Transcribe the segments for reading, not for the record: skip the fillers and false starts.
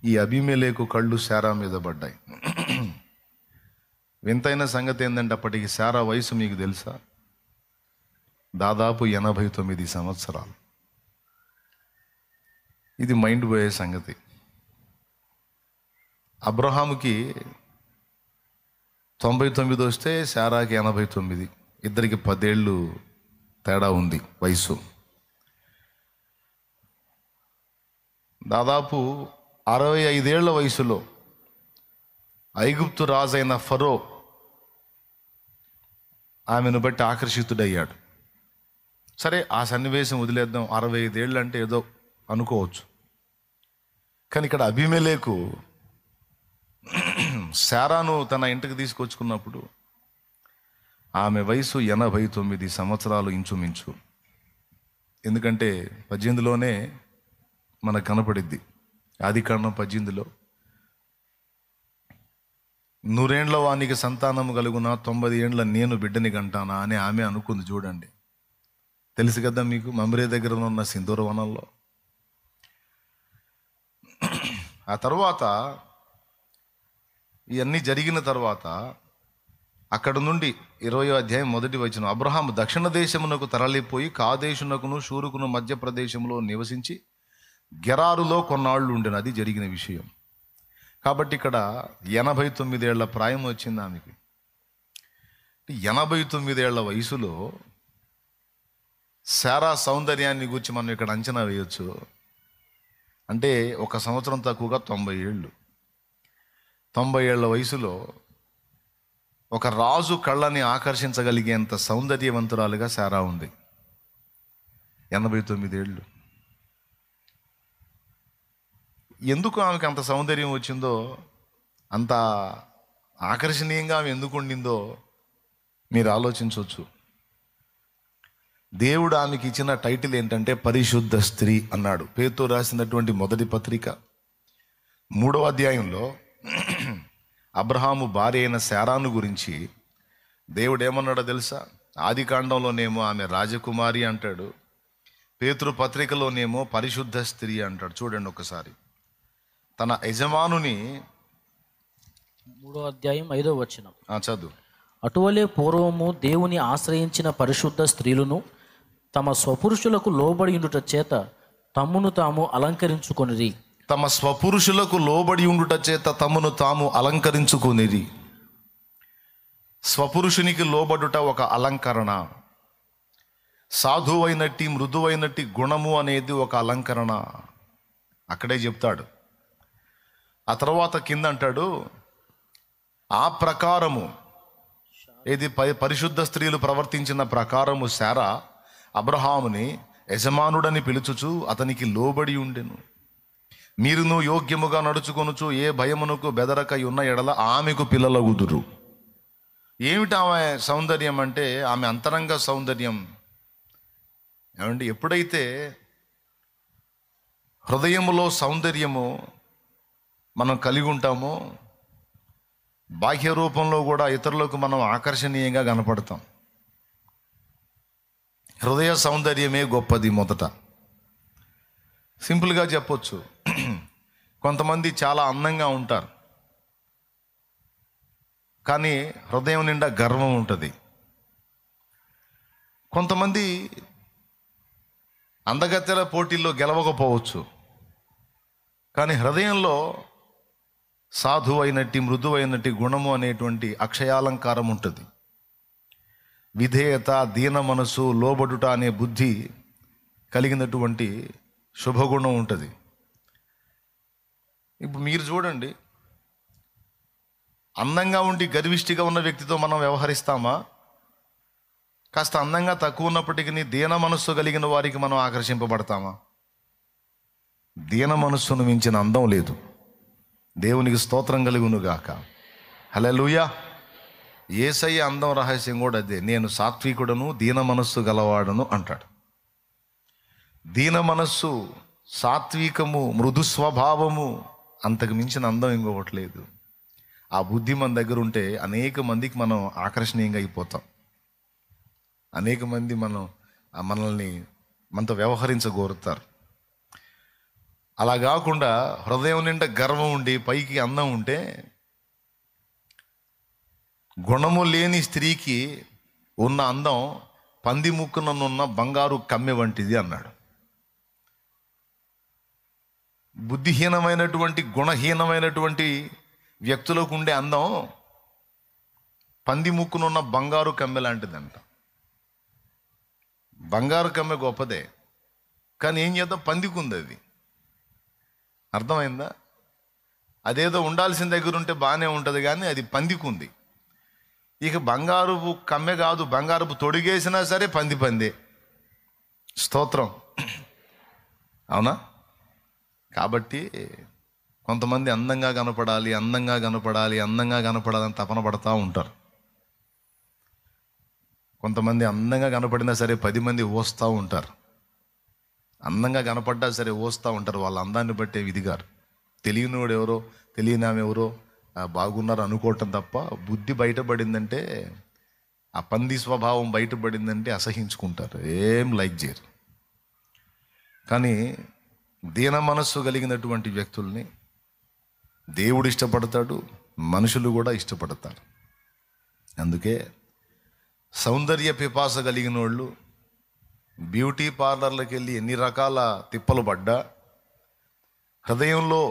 ఈ అబీమెలెకు కళ్ళు శారా మీద పడ్డాయి. వింతైన సంగతి ఏంటంటే అప్పటికి శారా వయసు మీకు తెలుసా? దాదాపు 89 సంవత్సరాలు. ఇది మైండ్ పోయే సంగతి. అబ్రహాముకి 99 వస్తే శారాకి 89. ఇద్దరికి 10 ఏళ్ళు తేడా ఉంది వయసు. దాదాపు 65 ఏళ్ల వయసులో ఐగుప్తు రాజైన ఫరో ఆమెను బట్టి ఆకర్షితుడయ్యాడు. సరే, ఆ సన్నివేశం వదిలేద్దాం. 65 ఏళ్ళు అంటే ఏదో అనుకోవచ్చు. కానీ ఇక్కడ అబీమెలెకు శారాను తన ఇంటికి తీసుకొచ్చుకున్నప్పుడు ఆమె వయసు 89 సంవత్సరాలు ఇంచుమించు. ఎందుకంటే 18లోనే మనకు కనపడిద్ది. ఆదికాండం 18లో 100 ఏండ్ల వానికి సంతానము కలుగునా, 90 ఏండ్ల నేను బిడ్డని కంటానా అని ఆమె అనుకుంది. చూడండి, తెలుసు కదా మీకు, మమ్రే దగ్గర ఉన్న సింధూర వనంలో. ఆ తర్వాత ఇవన్నీ జరిగిన తర్వాత అక్కడ నుండి 20వ అధ్యాయం 1వ వచనం, అబ్రహాము దక్షిణ దేశమునకు తరలిపోయి కాదేశునకును షూరుకును మధ్య ప్రదేశంలో నివసించి గెరారులో కొన్నాళ్ళు ఉండెను. అది జరిగిన విషయం. కాబట్టి ఇక్కడ 89 ఏళ్ల ప్రాయం వచ్చింది ఆమెకి. 89 ఏళ్ల వయసులో శారా సౌందర్యాన్ని గురించి మనం ఇక్కడ అంచనా వేయొచ్చు. అంటే 1 సంవత్సరం తక్కువగా 90 ఏళ్ళు. 90 ఏళ్ల వయసులో ఒక రాజు కళ్ళని ఆకర్షించగలిగేంత సౌందర్యవంతురాలుగా శారా ఉంది. 89 ఏళ్ళు. ఎందుకు ఆమెకు అంత సౌందర్యం వచ్చిందో, అంత ఆకర్షణీయంగా ఆమె ఎందుకు ఉండిందో మీరు ఆలోచించవచ్చు. దేవుడు ఆమెకి ఇచ్చిన టైటిల్ ఏంటంటే పరిశుద్ధ స్త్రీ అన్నాడు. పేతురు రాసినటువంటి మొదటి పత్రిక 3వ అధ్యాయంలో అబ్రహాము భార్య అయిన శారాను గురించి దేవుడు ఏమన్నాడో తెలుసా? ఆదికాండంలోనేమో ఆమె రాజకుమారి అంటాడు, పేతురు పత్రికలోనేమో పరిశుద్ధ స్త్రీ అంటాడు. చూడండి ఒకసారి. తన యజమానుని 3వ అధ్యాయం 5వ వచనం చదువు. అటువలే పూర్వము దేవుని ఆశ్రయించిన పరిశుద్ధ స్త్రీలను తమ స్వపురుషులకు లోబడి ఉండుట చేత తమ్మును తాము అలంకరించుకొనిరి. తమ స్వపురుషులకు లోబడి ఉండుట చేత తమను తాము అలంకరించుకొనిరి. స్వపురుషునికి లోబడుట ఒక అలంకరణ. సాధువైనట్టి మృదువైనట్టి గుణము అనేది ఒక అలంకరణ. అక్కడే చెప్తాడు. ఆ తర్వాత కింద అంటాడు, ఆ ప్రకారము ఇది పరిశుద్ధ స్త్రీలు ప్రవర్తించిన ప్రకారము శారా అబ్రహాముని యజమానుడని పిలుచుచు అతనికి లోబడి ఉండెను. మీరును యోగ్యముగా నడుచుకొనుచు ఏ భయమునకు బెదరక ఉన్న ఎడల ఆమెకు పిల్లలగుదురు. ఏమిటి ఆమె సౌందర్యం అంటే ఆమె అంతరంగ సౌందర్యం. ఏమంటే ఎప్పుడైతే హృదయములో సౌందర్యము మనం కలిగి ఉంటామో బాహ్య రూపంలో కూడా ఇతరులకు మనం ఆకర్షణీయంగా కనపడతాం. హృదయ సౌందర్యమే గొప్పది. మొదట సింపుల్గా చెప్పొచ్చు, కొంతమంది చాలా అందంగా ఉంటారు కానీ హృదయం నిండా గర్వం ఉంటుంది. కొంతమంది అందగత్తెల పోటీల్లో గెలవకపోవచ్చు కానీ హృదయంలో సాధువైనట్టి మృదువైనట్టి గుణము అనేటువంటి అక్షయాలంకారం ఉంటుంది. విధేయత, దీన మనసు, లోబడుట అనే బుద్ధి కలిగినటువంటి శుభగుణం ఉంటుంది. ఇప్పుడు మీరు చూడండి, అందంగా ఉండి గర్విష్టిగా ఉన్న వ్యక్తితో మనం వ్యవహరిస్తామా? కాస్త అందంగా తక్కువ ఉన్నప్పటికీ దీన మనస్సు కలిగిన వారికి మనం ఆకర్షింపబడతామా? దీన మనస్సును మించిన అందం లేదు. దేవునికి స్తోత్రం కలుగునుగాక. హల్లెలూయా. యేసయ్య అందం రహస్యం కూడా అదే. నేను సాత్వికుడను దీన మనస్సు గలవాడను అంటాడు. దీన మనస్సు, సాత్వికము, మృదు స్వభావము, అంతకు మించిన అందం ఇంకొకటి లేదు. ఆ బుద్ధి మన దగ్గర ఉంటే అనేక మందికి మనం ఆకర్షణీయంగా అయిపోతాం. అనేక మంది మనల్ని మనతో వ్యవహరించగోరుతారు. అలా కాకుండా హృదయం నిండా గర్వం ఉండి పైకి అందం ఉంటే, గుణము లేని స్త్రీకి ఉన్న అందం పంది ముక్కుననున్న బంగారు కమ్మె వంటిది అన్నాడు. బుద్ధిహీనమైనటువంటి గుణహీనమైనటువంటి వ్యక్తులకు ఉండే అందం పంది ముక్కునున్న బంగారు కమ్మె లాంటిదంట. బంగారు కమ్మె గొప్పదే, కానీ ఏం చేద్దాం, పందికి ఉంది అది. అర్థమైందా? అదేదో ఉండాల్సిన దగ్గర ఉంటే బాగానే ఉంటుంది, కానీ అది పందికి ఉంది. ఇక బంగారుపు కమ్మె కాదు, బంగారుపు తొడిగేసినా సరే పందే. స్తోత్రం. అవునా? కాబట్టి కొంతమంది అందంగా కనపడాలి, అందంగా కనపడాలి, అందంగా కనపడాలని తపన పడతా ఉంటారు. కొంతమంది అందంగా కనపడినా సరే 10 మంది ఓస్తూ ఉంటారు. అందంగా కనపడ్డా సరే ఓస్తూ ఉంటారు. వాళ్ళ అందాన్ని బట్టే విధిగారు. తెలియనివాడు ఎవరో, తెలియని ఆమె ఎవరో బాగున్నారు అనుకోవటం తప్ప, బుద్ధి బయటపడిందంటే, ఆ పంది స్వభావం బయటపడిందంటే అసహించుకుంటారు, ఏం లైక్ చేయరు. కానీ దీన మనస్సు కలిగినటువంటి వ్యక్తుల్ని దేవుడు ఇష్టపడతాడు, మనుషులు కూడా ఇష్టపడతారు. అందుకే సౌందర్య పిపాస కలిగిన వాళ్ళు బ్యూటీ పార్లర్లకు వెళ్ళి ఎన్ని రకాల తిప్పలు పడ్డా, హృదయంలో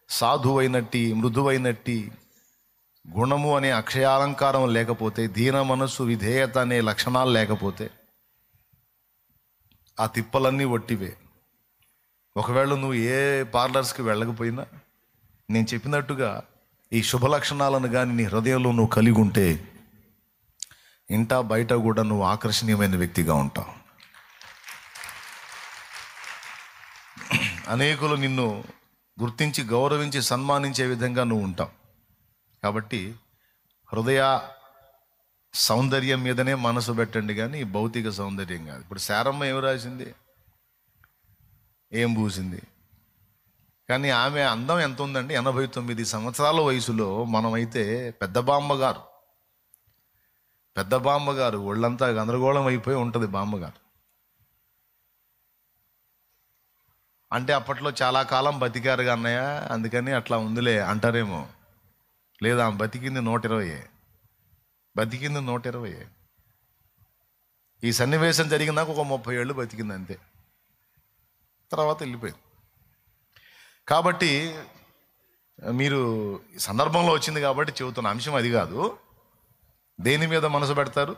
సాధువైనట్టి, మృదువైనట్టి గుణము అనే అక్షయాలంకారం లేకపోతే, దీన మనస్సు, విధేయత అనే లక్షణాలు లేకపోతే ఆ తిప్పలన్నీ వట్టివే. ఒకవేళ నువ్వు ఏ పార్లర్స్కి వెళ్ళకపోయినా, నేను చెప్పినట్టుగా ఈ శుభ లక్షణాలను కానీ నీ హృదయంలో నువ్వు కలిగి ఉంటే, ఇంటా బయట కూడా నువ్వు ఆకర్షణీయమైన వ్యక్తిగా ఉంటావు. అనేకులు నిన్ను గుర్తించి, గౌరవించి, సన్మానించే విధంగా నువ్వు ఉంటావు. కాబట్టి హృదయ సౌందర్యం మీదనే మనసు పెట్టండి, కానీ భౌతిక సౌందర్యం కాదు. ఇప్పుడు శారమ్మ ఏం రాసింది, ఏం పూసింది, కానీ ఆమె అందం ఎంత ఉందండి? 89 సంవత్సరాల వయసులో. మనమైతే పెద్ద బామ్మగారు ఒళ్ళంతా గందరగోళం అయిపోయి ఉంటుంది బామ్మగారు. అంటే అప్పట్లో చాలా కాలం బతికారుగా అన్నయ్య, అందుకని అట్లా ఉందిలే అంటారేమో. లేదా బతికింది 120. ఈ సన్నివేశం జరిగినాక ఒక 30 ఏళ్ళు బతికింది అంతే, తర్వాత వెళ్ళిపోయింది. కాబట్టి మీరు సందర్భంలో వచ్చింది కాబట్టి చెబుతున్న అంశం అది కాదు. దేని మీద మనసు పెడతారు?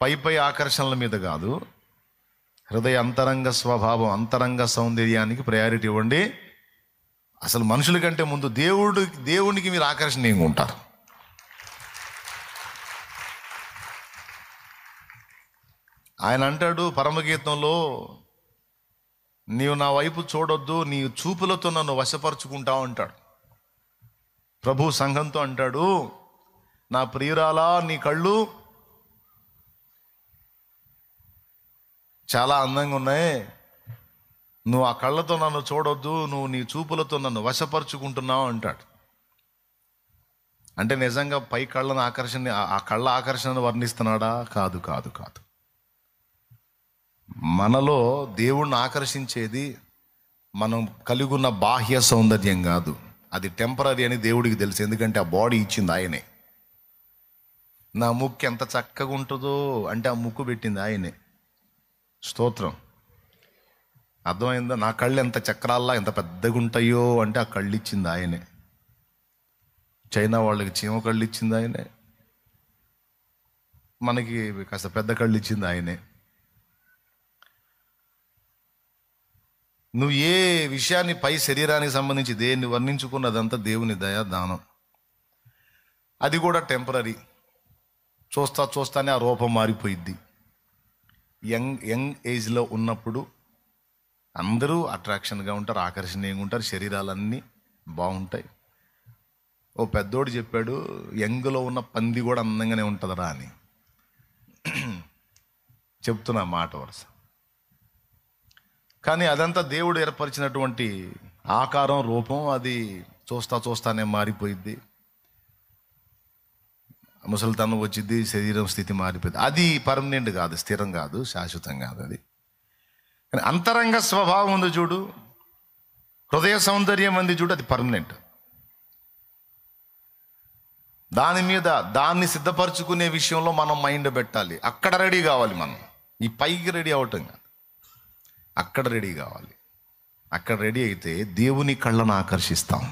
పై ఆకర్షణల మీద కాదు, హృదయ అంతరంగ స్వభావం, అంతరంగ సౌందర్యానికి ప్రయారిటీ ఇవ్వండి. అసలు మనుషుల కంటే ముందు దేవునికి మీరు ఆకర్షణీయంగా ఉంటారు. ఆయన అంటాడు పరమగీతంలో, నీవు నా వైపు చూడొద్దు, నీ చూపులతో నన్ను వశపరుచుకుంటావు అంటాడు. ప్రభు సంఘంతో అంటాడు, నా ప్రియురాలా, నీ కళ్ళు చాలా అందంగా ఉన్నాయి, నువ్వు ఆ కళ్ళతో నన్ను చూడొద్దు, నువ్వు నీ చూపులతో నన్ను వశపరుచుకుంటున్నావు అంటాడు. అంటే నిజంగా పై కళ్ళను ఆ కళ్ళ ఆకర్షణను వర్ణిస్తున్నాడా? కాదు. మనలో దేవుణ్ణి ఆకర్షించేది మనం కలిగి ఉన్న బాహ్య సౌందర్యం కాదు, అది టెంపరీ అని దేవుడికి తెలుసు. ఎందుకంటే ఆ బాడీ ఇచ్చింది ఆయనే. నా ముక్కు ఎంత చక్కగా ఉంటుందో అంటే ఆ ముక్కు పెట్టింది ఆయనే. స్తోత్రం. అర్థమైందా? నా కళ్ళు ఎంత చక్రాల్లా ఎంత పెద్దగా ఉంటాయో అంటే ఆ కళ్ళు ఇచ్చింది ఆయనే. చైనా వాళ్ళకి చీమ కళ్ళు ఇచ్చింది ఆయనే, మనకి కాస్త పెద్ద కళ్ళు ఇచ్చింది ఆయనే. నువ్వు ఏ విషయాన్ని పై శరీరానికి సంబంధించి దేన్ని వర్ణించుకున్నదంతా దేవుని దయా దానం. అది కూడా టెంపరీ. చూస్తానే ఆ రూపం మారిపోయిద్ది. యంగ్ ఏజ్లో ఉన్నప్పుడు అందరూ అట్రాక్షన్గా ఉంటారు, ఆకర్షణీయంగా ఉంటారు, శరీరాలన్నీ బాగుంటాయి. ఓ పెద్దోడు చెప్పాడు, యంగ్లో ఉన్న పంది కూడా అందంగానే ఉంటుందరా అని. చెప్తున్నా మాట వరుస. కానీ అదంతా దేవుడు ఏర్పరిచినటువంటి ఆకారం, రూపం. అది చూస్తానే మారిపోయిద్ది, ముసలితనం వచ్చింది, శరీరం స్థితి మారిపోయింది. అది పర్మనెంట్ కాదు, స్థిరం కాదు, శాశ్వతం కాదు అది. కానీ అంతరంగ స్వభావం ఉంది చూడు, హృదయ సౌందర్యం ఉంది చూడు, అది పర్మనెంట్. దాన్ని సిద్ధపరచుకునే విషయంలో మనం మైండ్ పెట్టాలి. అక్కడ రెడీ కావాలి మనం. ఈ పైకి రెడీ అవటం కాదు, అక్కడ రెడీ కావాలి. అక్కడ రెడీ అయితే దేవుని కళ్ళను ఆకర్షిస్తాం.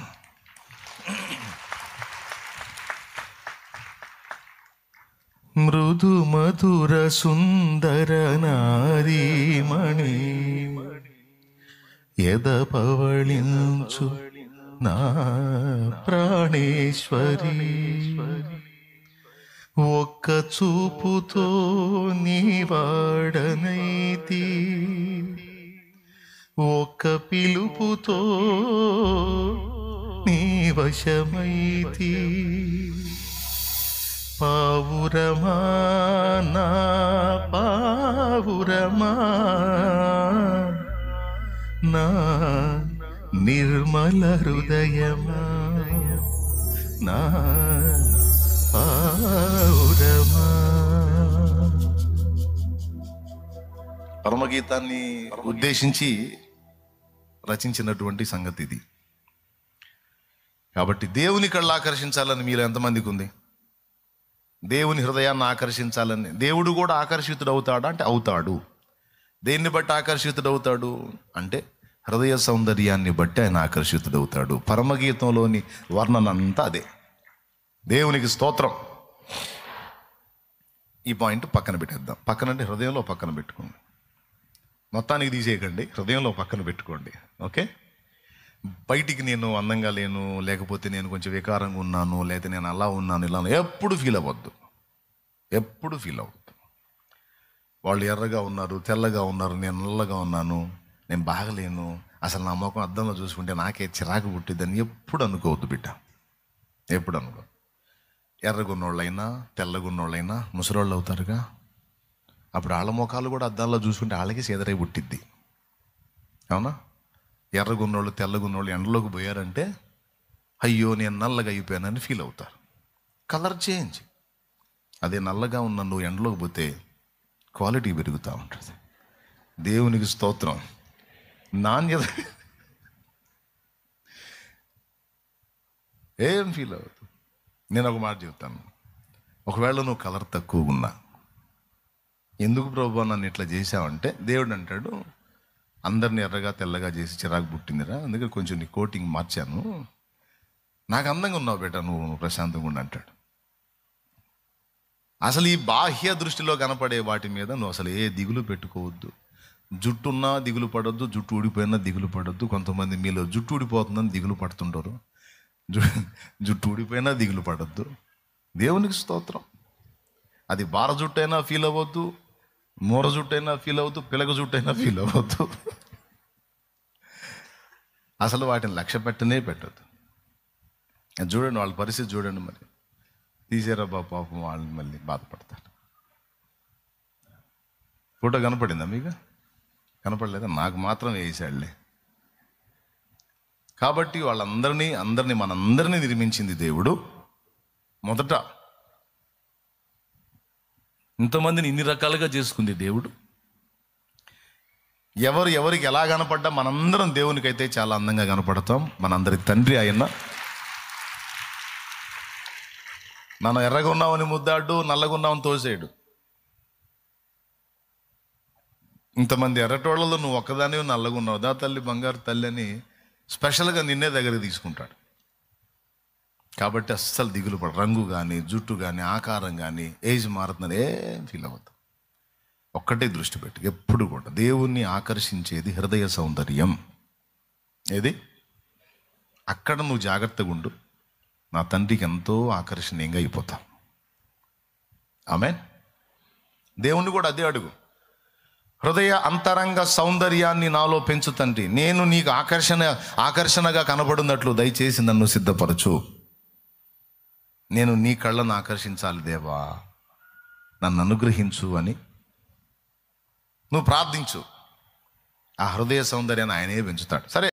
మృదు మధుర సుందర నారీమణి ఎద పవళించు నా ప్రాణేశ్వరి, ఒక్క చూపుతో నీ వాడనైతి, ఒక్క పిలుపుతో నీ వశమైతి. పావురమా నా పావురమా, నా నిర్మల హృదయమా, నా పావురమా. పరమగీతాన్ని ఉద్దేశించి రచించినటువంటి సంగతి ఇది. కాబట్టి దేవుని కళ్ళు ఆకర్షించాలని మీలో ఎంతమందికి ఉంది? దేవుని హృదయాన్ని ఆకర్షించాలని. దేవుడు కూడా ఆకర్షితుడు అవుతాడా అంటే అవుతాడు. దేన్ని బట్టి ఆకర్షితుడు అవుతాడు అంటే హృదయ సౌందర్యాన్ని బట్టి ఆయన ఆకర్షితుడు అవుతాడు. పరమగీతంలోని వర్ణన అంతా అదే. దేవునికి స్తోత్రం. ఈ పాయింట్ పక్కన పెట్టేద్దాం. పక్కనంటే హృదయంలో పక్కన పెట్టుకోండి, మొత్తానికి తీసేయకండి, హృదయంలో పక్కన పెట్టుకోండి. ఓకే, బయటికి నేను అందంగా లేను, లేకపోతే నేను కొంచెం వికారంగా ఉన్నాను, లేకపోతే నేను అలా ఉన్నాను ఇలా ఎప్పుడు ఫీల్ అవ్వద్దు. ఎప్పుడు ఫీల్ అవ్వద్దు. వాళ్ళు ఎర్రగా ఉన్నారు, తెల్లగా ఉన్నారు, నేను నల్లగా ఉన్నాను, నేను బాగలేను, అసలు నా ముఖం అద్దంలో చూసుకుంటే నాకే చిరాకు పుట్టిద్దని ఎప్పుడు అనుకోవద్దు బిడ్డ. ఎప్పుడు అనుకో. ఎర్రగున్నోళ్ళైనా తెల్లగున్నోళ్ళైనా ముసలోళ్ళు అవుతారుగా, అప్పుడు వాళ్ళ ముఖాలు కూడా అద్దాల్లో చూసుకుంటే వాళ్ళకి సేదరై పుట్టిద్ది. అవునా? ఎర్రగున్నోళ్ళు తెల్లగున్నోళ్ళు ఎండలోకి పోయారంటే అయ్యో నేను నల్లగా అయిపోయానని ఫీల్ అవుతారు. Colour change. అదే నల్లగా ఉన్న నువ్వు ఎండలోకి పోతే క్వాలిటీ పెరుగుతూ ఉంటుంది. దేవునికి స్తోత్రం. నాణ్యత ఏం ఫీల్ అవ్వదు. నేను ఒక మాట చెప్తాను, ఒకవేళ నువ్వు కలర్ తక్కువ ఉన్నా, ఎందుకు ప్రభు నన్ను ఇట్లా చేసావంటే దేవుడు అంటాడు, అందరిని ఎర్రగా తెల్లగా చేసి చిరాకు పుట్టిందిరా, అందుకే కొంచెం నీ కోటింగ్ మార్చాను, నాకు అందంగా ఉన్నావు బేట, నువ్వు ప్రశాంతంగా ఉండి అంటాడు. అసలు ఈ బాహ్య దృష్టిలో కనపడే వాటి మీద నువ్వు అసలు ఏ దిగులు పెట్టుకోవద్దు. జుట్టు ఉన్నా దిగులు పడొద్దు, జుట్టు ఊడిపోయినా దిగులు పడొద్దు. కొంతమంది మీలో జుట్టు ఊడిపోతుందని దిగులు పడుతుంటారు, జుట్టు ఊడిపోయినా దిగులు పడొద్దు. దేవునికి స్తోత్రం. అది బార జుట్టు అయినా ఫీల్ అవ్వద్దు, మూర జుట్టు అయినా ఫీల్ అవ్వద్దు, పిలక జుట్టు అయినా ఫీల్ అవ్వద్దు. అసలు వాటిని లక్ష్య పెట్టనే పెట్టద్దు. చూడండి వాళ్ళ పరిస్థితి చూడండి, మరి తీసారా బా పాపం, వాళ్ళని మళ్ళీ బాధపడతారు. ఫోటో కనపడిందా మీకు? కనపడలేదా? నాకు మాత్రం వేసాడులే. కాబట్టి వాళ్ళందరినీ మనందరినీ నిర్మించింది దేవుడు. మొదట ఇంతమందిని ఇన్ని రకాలుగా చేసుకుంది దేవుడు. ఎవరికి ఎలా కనపడ్డా మనందరం దేవునికైతే చాలా అందంగా కనపడతాం. మనందరి తండ్రి ఆయన. మనం ఎర్రగా ఉన్నామని ముద్దాడు, నల్లగా ఉన్నామని తోసేయడు. ఇంతమంది ఎర్రటోళ్ళలో నువ్వు ఒక్కదాని నల్లగా ఉన్నావు, దా తల్లి బంగారు తల్లి అని స్పెషల్గా నిన్నే దగ్గరికి తీసుకుంటాడు. కాబట్టి అస్సలు దిగులు పడ. రంగు కానీ, జుట్టు కానీ, ఆకారం కానీ, ఏజ్ మారుతుందని ఏం ఫీల్ అవ్వద్దు. ఒక్కటే దృష్టి పెట్టు ఎప్పుడు కూడా. దేవుణ్ణి ఆకర్షించేది హృదయ సౌందర్యం. ఏది? అక్కడ నువ్వు జాగ్రత్తగా ఉండు, నా తండ్రికి ఎంతో ఆకర్షణీయంగా అయిపోతావు. ఆమేన్. దేవుణ్ణి కూడా అదే అడుగు, హృదయ అంతరంగ సౌందర్యాన్ని నాలో పెంచు తండ్రి. నేను నీకు ఆకర్షణగా కనబడినట్లు దయచేసి నన్ను సిద్ధపరచు. నేను నీ కళ్ళను ఆకర్షించాలి దేవా, నన్ను అనుగ్రహించు అని నువ్వు ప్రార్థించు. ఆ హృదయ సౌందర్యాన్ని ఆయనే పెంచుతాడు. సరే.